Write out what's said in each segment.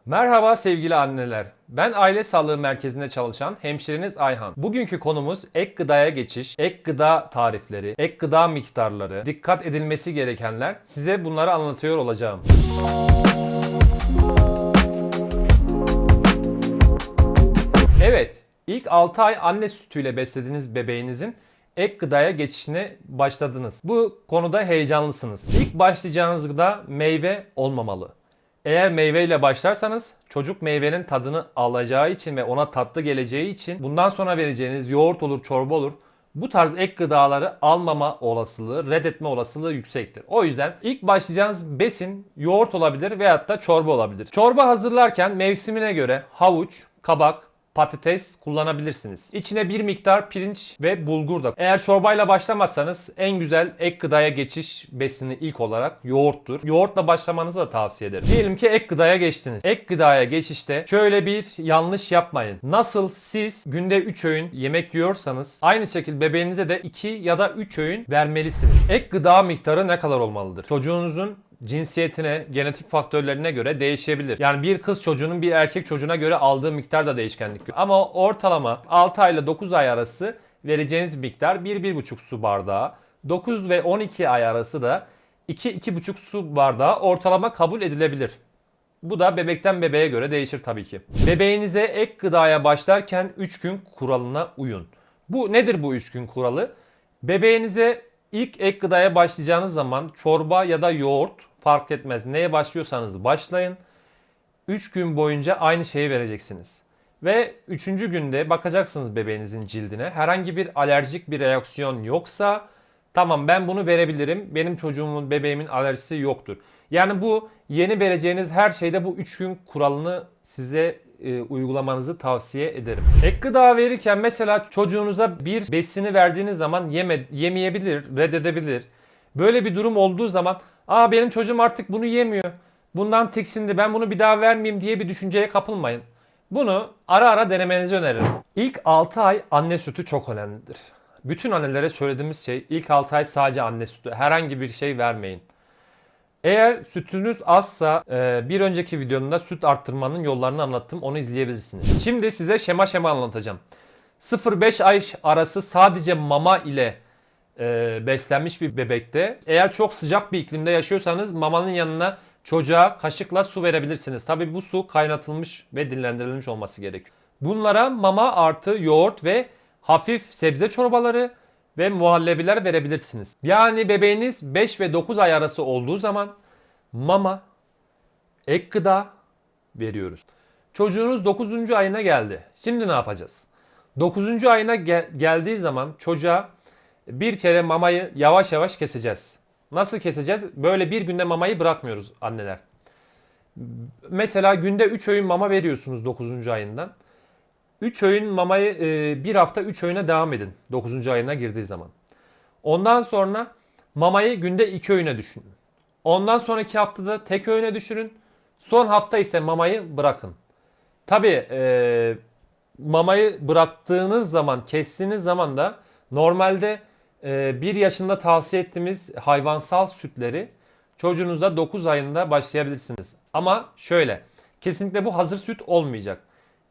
Merhaba sevgili anneler. Ben aile sağlığı merkezinde çalışan hemşireniz Ayhan. Bugünkü konumuz ek gıdaya geçiş, ek gıda tarifleri, ek gıda miktarları, dikkat edilmesi gerekenler. Size bunları anlatıyor olacağım. Evet, ilk 6 ay anne sütüyle beslediğiniz bebeğinizin ek gıdaya geçişine başladınız. Bu konuda heyecanlısınız. İlk başlayacağınız gıda meyve olmamalı. Eğer meyveyle başlarsanız çocuk meyvenin tadını alacağı için ve ona tatlı geleceği için bundan sonra vereceğiniz yoğurt olur, çorba olur. Bu tarz ek gıdaları almama olasılığı, reddetme olasılığı yüksektir. O yüzden ilk başlayacağınız besin yoğurt olabilir veyahut da çorba olabilir. Çorba hazırlarken mevsimine göre havuç, kabak, patates kullanabilirsiniz. İçine bir miktar pirinç ve bulgur da. Eğer çorbayla başlamazsanız en güzel ek gıdaya geçiş besini ilk olarak yoğurttur. Yoğurtla başlamanızı da tavsiye ederim. Diyelim ki ek gıdaya geçtiniz. Ek gıdaya geçişte şöyle bir yanlış yapmayın. Nasıl siz günde 3 öğün yemek yiyorsanız aynı şekilde bebeğinize de 2 ya da 3 öğün vermelisiniz. Ek gıda miktarı ne kadar olmalıdır? Çocuğunuzun cinsiyetine, genetik faktörlerine göre değişebilir. Yani bir kız çocuğunun bir erkek çocuğuna göre aldığı miktar da değişkenlik gösterir. Ama ortalama 6 ay ile 9 ay arası vereceğiniz miktar 1-1,5 su bardağı. 9 ve 12 ay arası da 2-2,5 su bardağı ortalama kabul edilebilir. Bu da bebekten bebeğe göre değişir tabii ki. Bebeğinize ek gıdaya başlarken 3 gün kuralına uyun. Bu nedir bu 3 gün kuralı? Bebeğinize İlk ek gıdaya başlayacağınız zaman çorba ya da yoğurt fark etmez. Neye başlıyorsanız başlayın. 3 gün boyunca aynı şeyi vereceksiniz. Ve 3. günde bakacaksınız bebeğinizin cildine. Herhangi bir alerjik bir reaksiyon yoksa tamam ben bunu verebilirim. Benim çocuğumun, bebeğimin alerjisi yoktur. Yani bu yeni vereceğiniz her şeyde bu 3 gün kuralını size uygulamanızı tavsiye ederim. Ek gıda verirken mesela çocuğunuza bir besini verdiğiniz zaman yemeyebilir, reddedebilir. Böyle bir durum olduğu zaman benim çocuğum artık bunu yemiyor. Bundan tiksindi, ben bunu bir daha vermeyeyim diye bir düşünceye kapılmayın. Bunu ara ara denemenizi öneririm. İlk 6 ay anne sütü çok önemlidir. Bütün annelere söylediğimiz şey ilk 6 ay sadece anne sütü. Herhangi bir şey vermeyin. Eğer sütünüz azsa bir önceki videomda süt arttırmanın yollarını anlattım. Onu izleyebilirsiniz. Şimdi size şema anlatacağım. 0-5 ay arası sadece mama ile beslenmiş bir bebekte. Eğer çok sıcak bir iklimde yaşıyorsanız mamanın yanına çocuğa kaşıkla su verebilirsiniz. Tabi bu su kaynatılmış ve dinlendirilmiş olması gerekiyor. Bunlara mama artı yoğurt ve hafif sebze çorbaları ve muhallebiler verebilirsiniz. Yani bebeğiniz 5 ve 9 ay arası olduğu zaman mama, ek gıda veriyoruz. Çocuğunuz 9. ayına geldi. Şimdi ne yapacağız? 9. ayına geldiği zaman çocuğa bir kere mamayı yavaş yavaş keseceğiz. Nasıl keseceğiz? Böyle bir günde mamayı bırakmıyoruz anneler. Mesela günde 3 öğün mama veriyorsunuz 9. ayından. 3 öğün mamayı bir hafta 3 öğüne devam edin 9. ayına girdiği zaman. Ondan sonra mamayı günde 2 öğüne düşünün. Ondan sonraki haftada tek öğüne düşürün. Son hafta ise mamayı bırakın. Tabi mamayı bıraktığınız zaman, kestiğiniz zaman da normalde 1 yaşında tavsiye ettiğimiz hayvansal sütleri çocuğunuza 9 ayında başlayabilirsiniz. Ama şöyle, kesinlikle bu hazır süt olmayacak.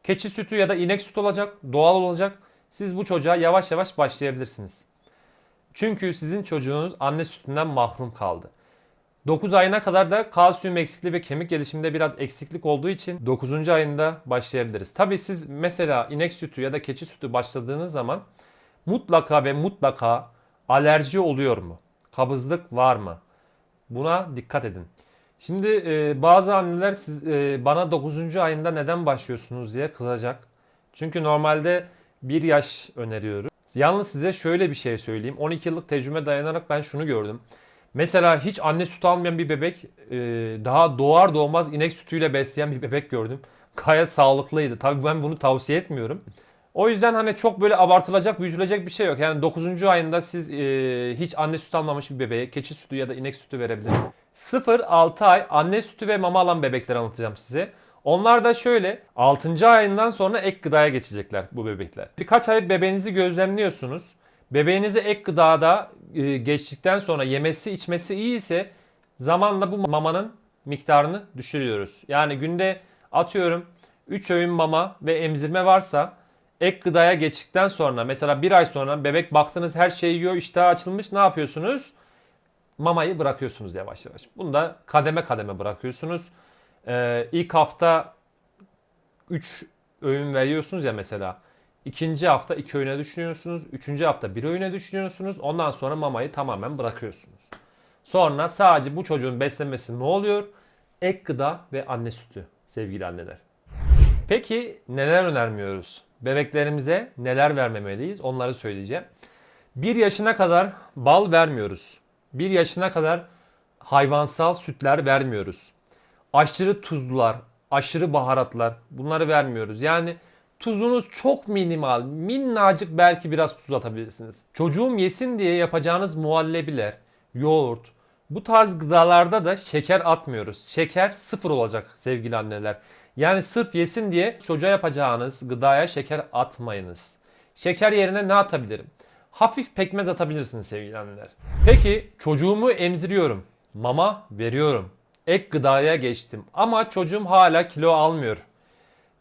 Keçi sütü ya da inek sütü olacak, doğal olacak. Siz bu çocuğa yavaş yavaş başlayabilirsiniz. Çünkü sizin çocuğunuz anne sütünden mahrum kaldı. 9 ayına kadar da kalsiyum eksikliği ve kemik gelişiminde biraz eksiklik olduğu için 9. ayında başlayabiliriz. Tabi siz mesela inek sütü ya da keçi sütü başladığınız zaman mutlaka ve mutlaka alerji oluyor mu? Kabızlık var mı? Buna dikkat edin. Şimdi bazı anneler bana 9. ayında neden başlıyorsunuz diye kızacak. Çünkü normalde 1 yaş öneriyoruz. Yalnız size şöyle bir şey söyleyeyim. 12 yıllık tecrübe dayanarak ben şunu gördüm. Mesela hiç anne sütü almayan bir bebek daha doğar doğmaz inek sütüyle besleyen bir bebek gördüm. Gayet sağlıklıydı. Tabii ben bunu tavsiye etmiyorum. O yüzden hani çok böyle abartılacak, büyütülecek bir şey yok. Yani 9. ayında siz hiç anne sütü almamış bir bebeğe keçi sütü ya da inek sütü verebilirsiniz. 0-6 ay anne sütü ve mama alan bebekleri anlatacağım size. Onlar da şöyle 6. ayından sonra ek gıdaya geçecekler bu bebekler. Birkaç ay bebeğinizi gözlemliyorsunuz. Bebeğinize ek gıdada geçtikten sonra yemesi içmesi iyi ise zamanla bu mamanın miktarını düşürüyoruz. Yani günde Atıyorum 3 öğün mama ve emzirme varsa ek gıdaya geçtikten sonra mesela bir ay sonra bebek baktınız her şeyi yiyor, iştahı açılmış, ne yapıyorsunuz? Mamayı bırakıyorsunuz yavaş yavaş. Bunu da kademe kademe bırakıyorsunuz. İlk hafta 3 öğün veriyorsunuz ya mesela. İkinci hafta 2 öğüne düşünüyorsunuz. Üçüncü hafta 1 öğüne düşünüyorsunuz. Ondan sonra mamayı tamamen bırakıyorsunuz. Sonra sadece bu çocuğun beslenmesi ne oluyor? Ek gıda ve anne sütü sevgili anneler. Peki neler önermiyoruz? Bebeklerimize neler vermemeliyiz? Onları söyleyeceğim. 1 yaşına kadar bal vermiyoruz. 1 yaşına kadar hayvansal sütler vermiyoruz. Aşırı tuzlular, aşırı baharatlar, bunları vermiyoruz. Yani tuzunuz çok minimal, minnacık, belki biraz tuz atabilirsiniz. Çocuğum yesin diye yapacağınız muhallebiler, yoğurt, bu tarz gıdalarda da şeker atmıyoruz. Şeker sıfır olacak sevgili anneler. Yani sırf yesin diye çocuğa yapacağınız gıdaya şeker atmayınız. Şeker yerine ne atabilirim? Hafif pekmez atabilirsiniz sevgili anneler. Peki çocuğumu emziriyorum. Mama veriyorum. Ek gıdaya geçtim ama çocuğum hala kilo almıyor.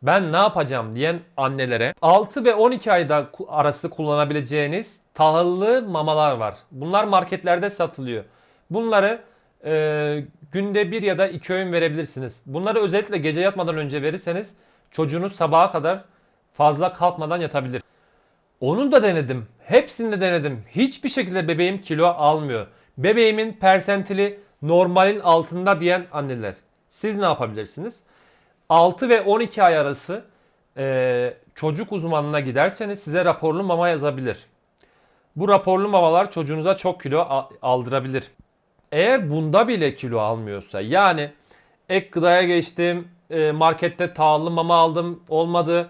Ben ne yapacağım diyen annelere 6 ve 12 ayda arası kullanabileceğiniz tahıllı mamalar var. Bunlar marketlerde satılıyor. Bunları günde 1 ya da 2 öğün verebilirsiniz. Bunları özellikle gece yatmadan önce verirseniz çocuğunuz sabaha kadar fazla kalkmadan yatabilir. Onu da denedim. Hepsini de denedim. Hiçbir şekilde bebeğim kilo almıyor. Bebeğimin persentili normalin altında diyen anneler. Siz ne yapabilirsiniz? 6 ve 12 ay arası çocuk uzmanına giderseniz size raporlu mama yazabilir. Bu raporlu mamalar çocuğunuza çok kilo aldırabilir. Eğer bunda bile kilo almıyorsa, yani ek gıdaya geçtim, markette tahıllı mama aldım, olmadı,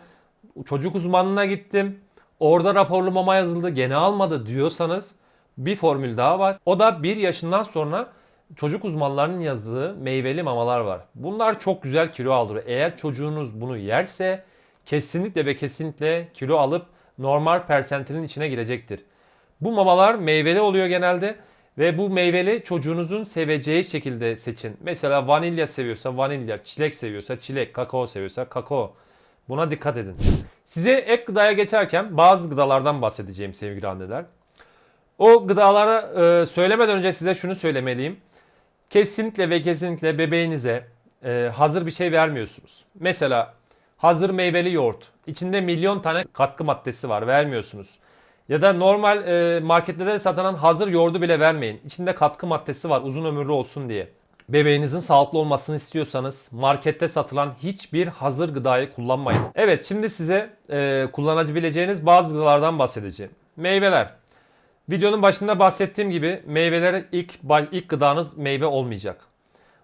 çocuk uzmanına gittim, orada raporlu mama yazıldı, gene almadı diyorsanız bir formül daha var. O da 1 yaşından sonra çocuk uzmanlarının yazdığı meyveli mamalar var. Bunlar çok güzel kilo aldırıyor. Eğer çocuğunuz bunu yerse kesinlikle ve kesinlikle kilo alıp normal persentilin içine girecektir. Bu mamalar meyveli oluyor genelde ve bu meyveli çocuğunuzun seveceği şekilde seçin. Mesela vanilya seviyorsa vanilya, çilek seviyorsa çilek, kakao seviyorsa kakao. Buna dikkat edin. Size ek gıdaya geçerken bazı gıdalardan bahsedeceğim sevgili anneler. O gıdalara söylemeden önce size şunu söylemeliyim. Kesinlikle ve kesinlikle bebeğinize hazır bir şey vermiyorsunuz. Mesela hazır meyveli yoğurt. İçinde milyon tane katkı maddesi var, vermiyorsunuz. Ya da normal marketlerde satılan hazır yoğurdu bile vermeyin. İçinde katkı maddesi var, uzun ömürlü olsun diye. Bebeğinizin sağlıklı olmasını istiyorsanız markette satılan hiçbir hazır gıdayı kullanmayın. Evet, şimdi size kullanabileceğiniz bazı gıdalardan bahsedeceğim. Meyveler. Videonun başında bahsettiğim gibi meyveler ilk gıdanız meyve olmayacak.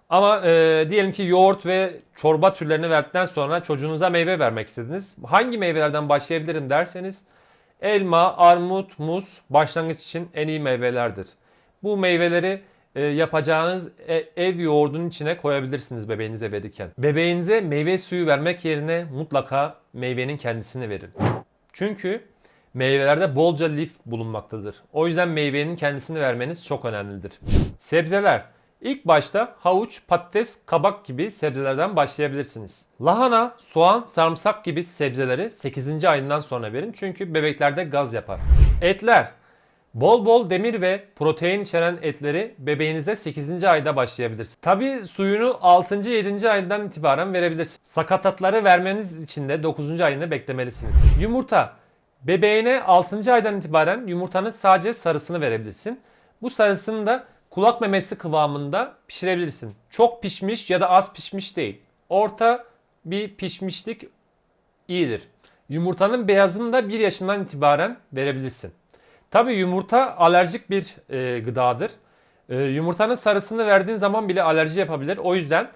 Ama diyelim ki yoğurt ve çorba türlerini verdikten sonra çocuğunuza meyve vermek istediniz. Hangi meyvelerden başlayabilirim derseniz elma, armut, muz başlangıç için en iyi meyvelerdir. Bu meyveleri yapacağınız ev yoğurdunun içine koyabilirsiniz bebeğinize verirken. Bebeğinize meyve suyu vermek yerine mutlaka meyvenin kendisini verin. Çünkü meyvelerde bolca lif bulunmaktadır. O yüzden meyvenin kendisini vermeniz çok önemlidir. Sebzeler. İlk başta havuç, patates, kabak gibi sebzelerden başlayabilirsiniz. Lahana, soğan, sarımsak gibi sebzeleri 8. ayından sonra verin çünkü bebeklerde gaz yapar. Etler. Bol bol demir ve protein içeren etleri bebeğinize 8. ayda başlayabilirsiniz. Tabi suyunu 6. 7. aydan itibaren verebilirsiniz. Sakatatları vermeniz için de 9. ayını beklemelisiniz. Yumurta. Bebeğine 6. aydan itibaren yumurtanın sadece sarısını verebilirsin. Bu sarısını da kulak memesi kıvamında pişirebilirsin. Çok pişmiş ya da az pişmiş değil. Orta bir pişmişlik iyidir. Yumurtanın beyazını da 1 yaşından itibaren verebilirsin. Tabii yumurta alerjik bir gıdadır. Yumurtanın sarısını verdiğin zaman bile alerji yapabilir. O yüzden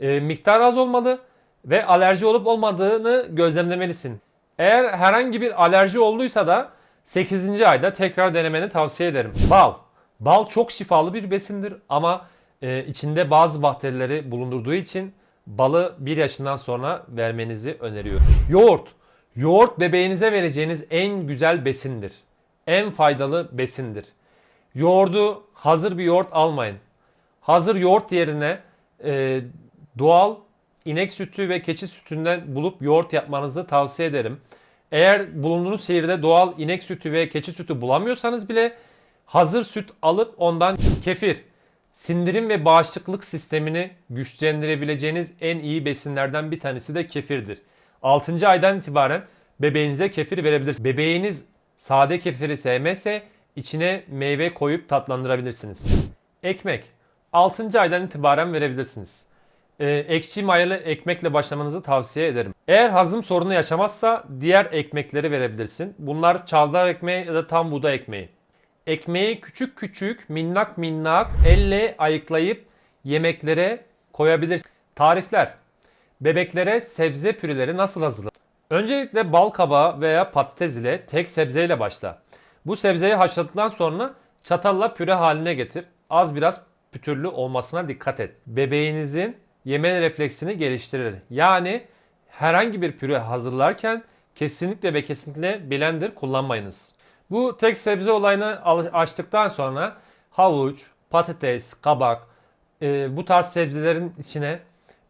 miktar az olmalı ve alerji olup olmadığını gözlemlemelisin. Eğer herhangi bir alerji olduysa da 8. ayda tekrar denemeni tavsiye ederim. Bal. Bal çok şifalı bir besindir ama içinde bazı bakterileri bulundurduğu için balı 1 yaşından sonra vermenizi öneriyorum. Yoğurt. Yoğurt bebeğinize vereceğiniz en güzel besindir. En faydalı besindir. Yoğurdu hazır bir yoğurt almayın. Hazır yoğurt yerine doğal inek sütü ve keçi sütünden bulup yoğurt yapmanızı tavsiye ederim. Eğer bulunduğunuz şehirde doğal inek sütü ve keçi sütü bulamıyorsanız bile hazır süt alıp ondan kefir, sindirim ve bağışıklık sistemini güçlendirebileceğiniz en iyi besinlerden bir tanesi de kefirdir. 6. aydan itibaren bebeğinize kefir verebilirsiniz. Bebeğiniz sade kefiri sevmezse içine meyve koyup tatlandırabilirsiniz. Ekmek 6. aydan itibaren verebilirsiniz. Ekşi mayalı ekmekle başlamanızı tavsiye ederim. Eğer hazım sorunu yaşamazsa diğer ekmekleri verebilirsin. Bunlar çavdar ekmeği ya da tam buğday ekmeği. Ekmeği küçük küçük, minnak minnak elle ayıklayıp yemeklere koyabilirsin. Tarifler. Bebeklere sebze püreleri nasıl hazırlanır? Öncelikle bal kabağı veya patates ile tek sebzeyle başla. Bu sebzeyi haşladıktan sonra çatalla püre haline getir. Az biraz pütürlü olmasına dikkat et. Bebeğinizin yeme refleksini geliştirir. Yani herhangi bir püre hazırlarken kesinlikle ve kesinlikle blender kullanmayınız. Bu tek sebze olayını açtıktan sonra havuç, patates, kabak, bu tarz sebzelerin içine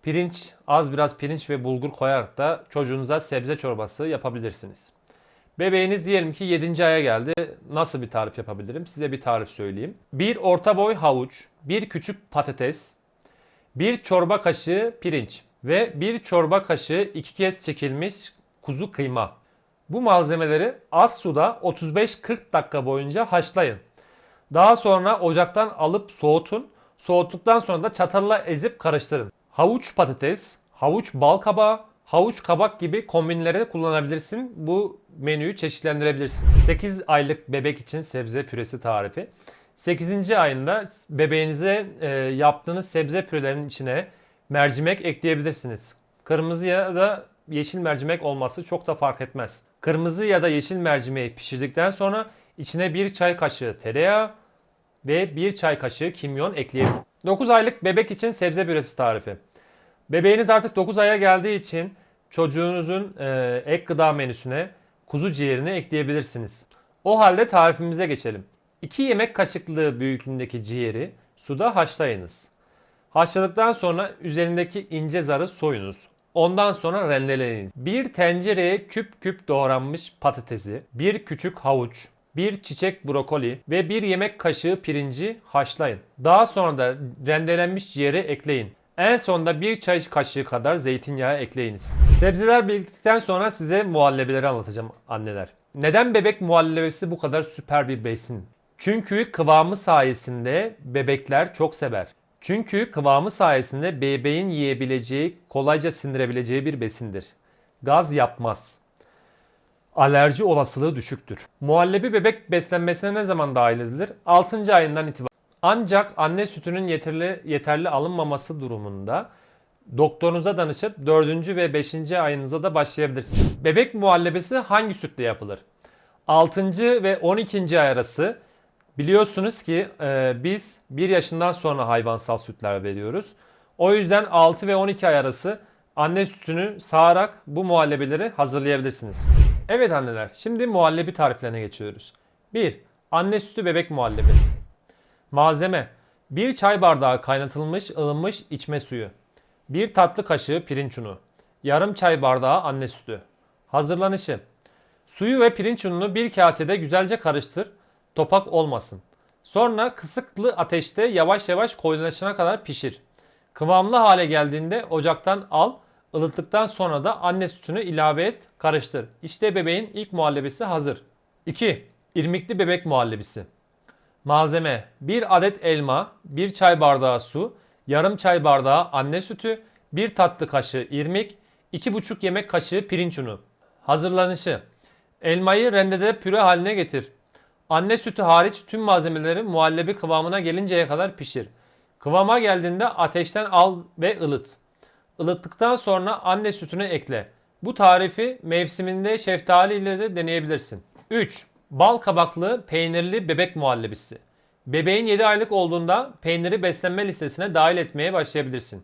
pirinç, az biraz pirinç ve bulgur koyarak da çocuğunuza sebze çorbası yapabilirsiniz. Bebeğiniz diyelim ki 7. aya geldi. Nasıl bir tarif yapabilirim? Size bir tarif söyleyeyim. Bir orta boy havuç, bir küçük patates, bir çorba kaşığı pirinç ve bir çorba kaşığı 2 kez çekilmiş kuzu kıyma. Bu malzemeleri az suda 35-40 dakika boyunca haşlayın. Daha sonra ocaktan alıp soğutun. Soğuttuktan sonra da çatalla ezip karıştırın. Havuç patates, havuç bal kabağı, havuç kabak gibi kombinleri kullanabilirsin. Bu menüyü çeşitlendirebilirsin. 8 aylık bebek için sebze püresi tarifi. 8. ayında bebeğinize yaptığınız sebze pürelerinin içine mercimek ekleyebilirsiniz. Kırmızı ya da yeşil mercimek olması çok da fark etmez. Kırmızı ya da yeşil mercimeği pişirdikten sonra içine 1 çay kaşığı tereyağı ve 1 çay kaşığı kimyon ekleyelim. 9 aylık bebek için sebze püresi tarifi. Bebeğiniz artık 9 aya geldiği için çocuğunuzun ek gıda menüsüne kuzu ciğerini ekleyebilirsiniz. O halde tarifimize geçelim. 2 yemek kaşıklığı büyüklüğündeki ciğeri suda haşlayınız. Haşladıktan sonra üzerindeki ince zarı soyunuz. Ondan sonra rendeleyiniz. Bir tencereye küp küp doğranmış patatesi, bir küçük havuç, bir çiçek brokoli ve bir yemek kaşığı pirinci haşlayın. Daha sonra da rendelenmiş ciğeri ekleyin. En sonunda bir çay kaşığı kadar zeytinyağı ekleyiniz. Sebzeler biriktikten sonra size muhallebileri anlatacağım anneler. Neden bebek muhallebisi bu kadar süper bir besin? Çünkü kıvamı sayesinde bebekler çok sever. Çünkü kıvamı sayesinde bebeğin yiyebileceği, kolayca sindirebileceği bir besindir. Gaz yapmaz. Alerji olasılığı düşüktür. Muhallebi bebek beslenmesine ne zaman dahil edilir? 6. ayından itibaren. Ancak anne sütünün yeterli alınmaması durumunda doktorunuza danışıp 4. ve 5. ayınıza da başlayabilirsiniz. Bebek muhallebisi hangi sütle yapılır? 6. ve 12. ay arası biliyorsunuz ki biz 1 yaşından sonra hayvansal sütler veriyoruz. O yüzden 6 ve 12 ay arası anne sütünü sağarak bu muhallebileri hazırlayabilirsiniz. Evet anneler, şimdi muhallebi tariflerine geçiyoruz. 1. Anne sütü bebek muhallebisi. Malzeme: 1 çay bardağı kaynatılmış ılınmış içme suyu, 1 tatlı kaşığı pirinç unu, yarım çay bardağı anne sütü. Hazırlanışı: suyu ve pirinç ununu bir kasede güzelce karıştır, topak olmasın. Sonra kısıklı ateşte yavaş yavaş koyulaşana kadar pişir. Kıvamlı hale geldiğinde ocaktan al, ılıttıktan sonra da anne sütünü ilave et, karıştır. İşte bebeğin ilk muhallebisi hazır. 2. İrmikli bebek muhallebisi. Malzeme: 1 adet elma, 1 çay bardağı su, yarım çay bardağı anne sütü, 1 tatlı kaşığı irmik, 2,5 yemek kaşığı pirinç unu. Hazırlanışı: elmayı rendede püre haline getir. Anne sütü hariç tüm malzemeleri muhallebi kıvamına gelinceye kadar pişir. Kıvama geldiğinde ateşten al ve ılıt. Ilıttıktan sonra anne sütünü ekle. Bu tarifi mevsiminde şeftali ile de deneyebilirsin. 3. Bal kabaklı peynirli bebek muhallebisi. Bebeğin 7 aylık olduğunda peyniri beslenme listesine dahil etmeye başlayabilirsin.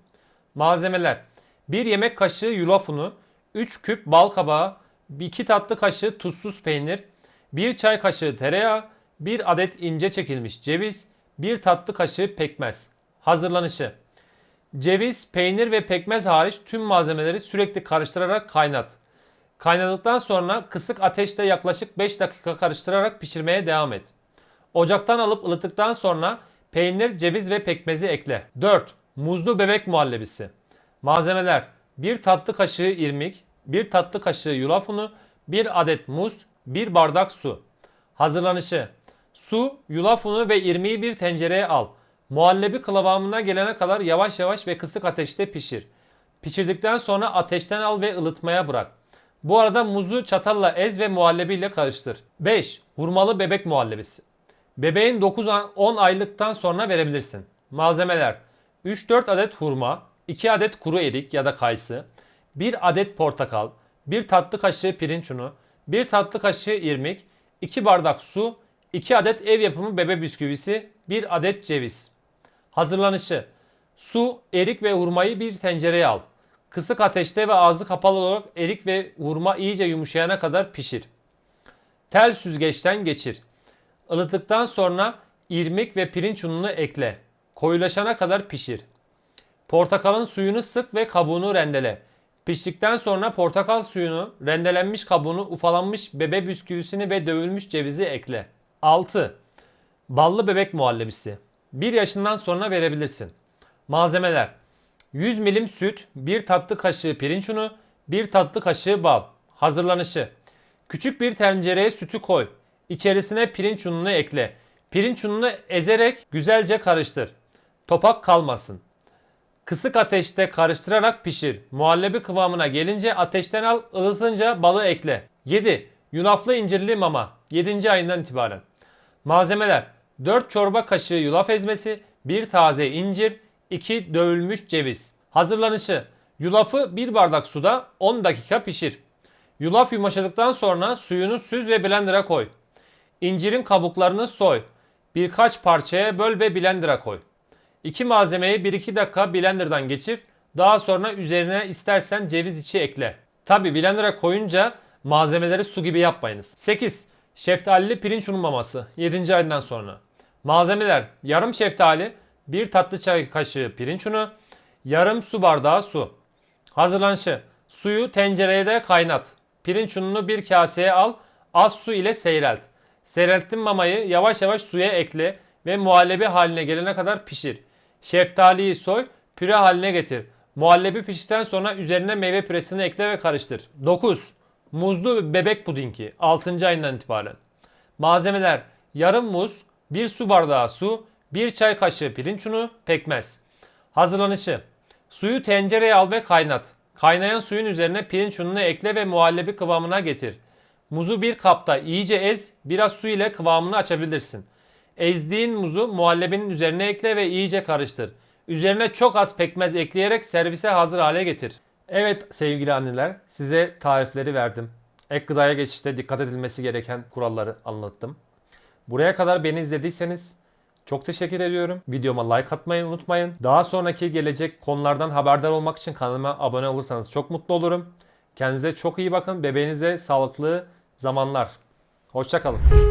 Malzemeler: 1 yemek kaşığı yulaf unu, 3 küp bal kabağı, 2 tatlı kaşığı tuzsuz peynir, 1 çay kaşığı tereyağı, 1 adet ince çekilmiş ceviz, 1 tatlı kaşığı pekmez. Hazırlanışı: Ceviz, peynir ve pekmez hariç tüm malzemeleri sürekli karıştırarak kaynat. Kaynadıktan sonra kısık ateşte yaklaşık 5 dakika karıştırarak pişirmeye devam et. Ocaktan alıp ılıttıktan sonra peynir, ceviz ve pekmezi ekle. 4. Muzlu bebek muhallebisi. Malzemeler: 1 tatlı kaşığı irmik, 1 tatlı kaşığı yulaf unu, 1 adet muz, 1 bardak su. Hazırlanışı: su, yulaf unu ve irmiği bir tencereye al. Muhallebi kıvamına gelene kadar yavaş yavaş ve kısık ateşte pişir. Pişirdikten sonra ateşten al ve ılıtmaya bırak. Bu arada muzu çatalla ez ve muhallebiyle karıştır. 5. Hurmalı bebek muhallebisi. Bebeğin 9-10 aylıktan sonra verebilirsin. Malzemeler: 3-4 adet hurma, 2 adet kuru erik ya da kayısı, 1 adet portakal, 1 tatlı kaşığı pirinç unu, 1 tatlı kaşığı irmik, 2 bardak su, 2 adet ev yapımı bebe bisküvisi, 1 adet ceviz. Hazırlanışı: su, erik ve hurmayı bir tencereye al. Kısık ateşte ve ağzı kapalı olarak erik ve hurma iyice yumuşayana kadar pişir. Tel süzgeçten geçir. Ilıttıktan sonra irmik ve pirinç ununu ekle. Koyulaşana kadar pişir. Portakalın suyunu sık ve kabuğunu rendele. Piştikten sonra portakal suyunu, rendelenmiş kabuğunu, ufalanmış bebe bisküvisini ve dövülmüş cevizi ekle. 6. Ballı bebek muhallebisi. 1 yaşından sonra verebilirsin. Malzemeler: 100 milim süt, 1 tatlı kaşığı pirinç unu, 1 tatlı kaşığı bal. Hazırlanışı: küçük bir tencereye sütü koy. İçerisine pirinç ununu ekle. Pirinç ununu ezerek güzelce karıştır. Topak kalmasın. Kısık ateşte karıştırarak pişir. Muhallebi kıvamına gelince ateşten al, ılıtınca balı ekle. 7. Yulaflı incirli mama. 7. ayından itibaren. Malzemeler: 4 çorba kaşığı yulaf ezmesi, 1 taze incir, 2 dövülmüş ceviz. Hazırlanışı: yulafı 1 bardak suda 10 dakika pişir. Yulaf yumuşadıktan sonra suyunu süz ve blender'a koy. İncirin kabuklarını soy. Birkaç parçaya böl ve blender'a koy. İki malzemeyi 1-2 dakika blenderdan geçir. Daha sonra üzerine istersen ceviz içi ekle. Tabi blender'a koyunca malzemeleri su gibi yapmayınız. 8. Şeftalili pirinç unu maması 7. aydan sonra. Malzemeler: yarım şeftali, 1 tatlı çay kaşığı pirinç unu, yarım su bardağı su. Hazırlanışı: suyu tencereye de kaynat. Pirinç ununu bir kaseye al, az su ile seyrelt. Seyrelttiğin mamayı yavaş yavaş suya ekle ve muhallebi haline gelene kadar pişir. Şeftaliyi soy, püre haline getir. Muhallebi piştikten sonra üzerine meyve püresini ekle ve karıştır. 9. Muzlu bebek pudingi 6. ayından itibaren. Malzemeler: yarım muz, 1 su bardağı su, 1 çay kaşığı pirinç unu, pekmez. Hazırlanışı: suyu tencereye al ve kaynat. Kaynayan suyun üzerine pirinç ununu ekle ve muhallebi kıvamına getir. Muzu bir kapta iyice ez, biraz su ile kıvamını açabilirsin. Ezdiğin muzu muhallebinin üzerine ekle ve iyice karıştır. Üzerine çok az pekmez ekleyerek servise hazır hale getir. Evet sevgili anneler, size tarifleri verdim. Ek gıdaya geçişte dikkat edilmesi gereken kuralları anlattım. Buraya kadar beni izlediyseniz çok teşekkür ediyorum. Videoma like atmayı unutmayın. Daha sonraki gelecek konulardan haberdar olmak için kanalıma abone olursanız çok mutlu olurum. Kendinize çok iyi bakın. Bebeğinize sağlıklı zamanlar. Hoşça kalın.